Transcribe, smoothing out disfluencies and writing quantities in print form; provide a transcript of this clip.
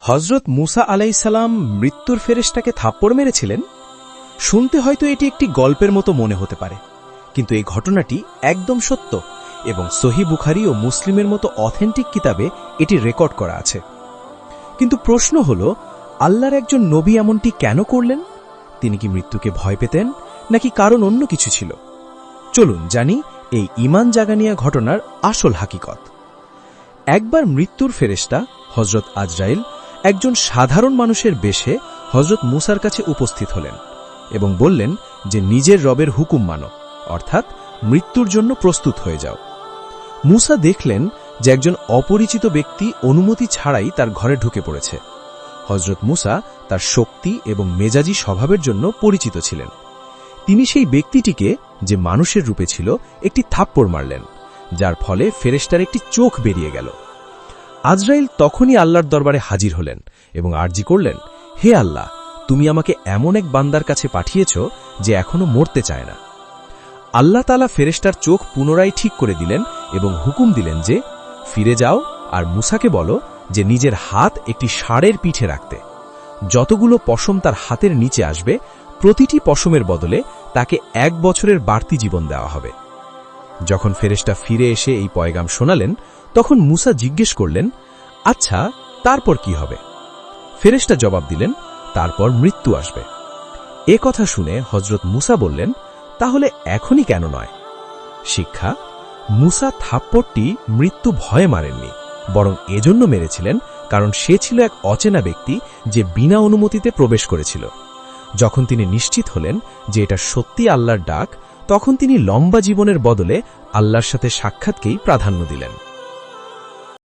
হযরত মুসা আলাইহিসসালাম মৃত্যুর ফেরেশতাকে থাপ্পড় মেরেছিলেন। শুনতে হয়তো এটি একটি গল্পের মতো মনে হতে পারে, কিন্তু এই ঘটনাটি একদম সত্য এবং সহিহ বুখারী ও মুসলিমের মতো অথেন্টিক কিতাবে এটি রেকর্ড করা আছে। কিন্তু প্রশ্ন হল, আল্লাহর একজন নবী এমনটি কেন করলেন? তিনি কি মৃত্যুকে ভয় পেতেন, নাকি কারণ অন্য কিছু ছিল? চলুন জানি এই ঈমান জাগানিয়া ঘটনার আসল হাকিকত। একবার মৃত্যুর ফেরেশতা হযরত আজরাইল একজন সাধারণ মানুষের বেশে হযরত মুসার কাছে উপস্থিত হলেন এবং বললেন যে নিজের রবের হুকুম মানো, অর্থাৎ মৃত্যুর জন্য প্রস্তুত হয়ে যাও। মুসা দেখলেন যে একজন অপরিচিত ব্যক্তি অনুমতি ছাড়াই তার ঘরে ঢুকে পড়েছে। হযরত মুসা তার শক্তি এবং মেজাজি স্বভাবের জন্য পরিচিত ছিলেন। তিনি সেই ব্যক্তিটিকে, যে মানুষের রূপে ছিল, একটি থাপ্পড় মারলেন, যার ফলে ফেরেশতার একটি চোখ বেরিয়ে গেল। আজরাইল তখনই আল্লাহর দরবারে হাজির হলেন এবং আরজি করলেন, হে আল্লাহ, তুমি আমাকে এমন এক বান্দার কাছে পাঠিয়েছ যে এখনো মরতে চায় না। আল্লাহ তাআলা ফেরেশতার চোখ পুনরায় ঠিক করে দিলেন এবং হুকুম দিলেন যে, ফিরে যাও আর মুসাকে বলো যে নিজের হাত একটি ষাঁড়ের পিঠে রাখতে। যতগুলো পশম তার হাতের নিচে আসবে, প্রতিটি পশমের বদলে তাকে 1 বছরের বাড়তি জীবন দেওয়া হবে। যখন ফেরেশতা ফিরে এসে এই পয়গাম শোনালেন, তখন মুসা জিজ্ঞেস করলেন, আচ্ছা, তারপর কি হবে? ফেরেশতা জবাব দিলেন, তারপর মৃত্যু আসবে। এ কথা শুনে হযরত মুসা বললেন, তাহলে এখনই কেন নয়? শিক্ষা: মুসা থাপ্পড়টি মৃত্যু ভয়ে মারেননি, বরং এজন্য মেরেছিলেন কারণ সে ছিল এক অচেনা ব্যক্তি যে বিনা অনুমতিতে প্রবেশ করেছিল। যখন তিনি নিশ্চিত হলেন যে এটা সত্যি আল্লাহর ডাক, তখন তিনি লম্বা জীবনের বদলে আল্লাহর সাথে সাক্ষাৎকেই প্রাধান্য দিলেন।